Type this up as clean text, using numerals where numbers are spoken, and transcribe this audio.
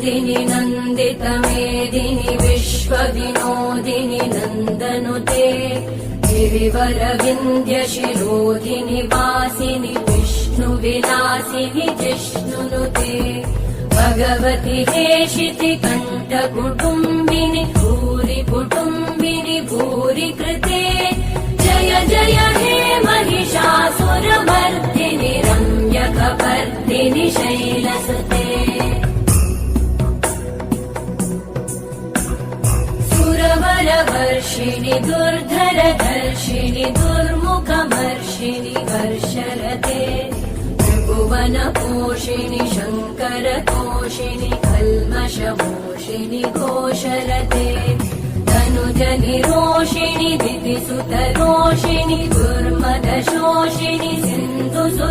नन्दिनि नन्दितमेदिनि विश्वविनोदिनि नन्दनुते गिरिवरविन्द्यशिरोधिनि वासिनि विष्णुविलासिनि जिष्णुनुते भगवति हेशिति कण्ठकुटुम्बिनि भूरि कुटुम्बिनि भूरि कृते जय जय हे महिषासुरमर्दिनि रम्यकपर्दिनि शैलसुते सुरवरवर्षिणि दुर्धरधर्षिणि दुर्मुखमर्षिणि वर्षरते त्रिभुवनपोषिणि शङ्करतोषिणि कल्मषमोषिणि घोषरते धनुजनिरोषिणि दितिसुतरोषिणि दुर्मदशोषिणि सिन्धुसुते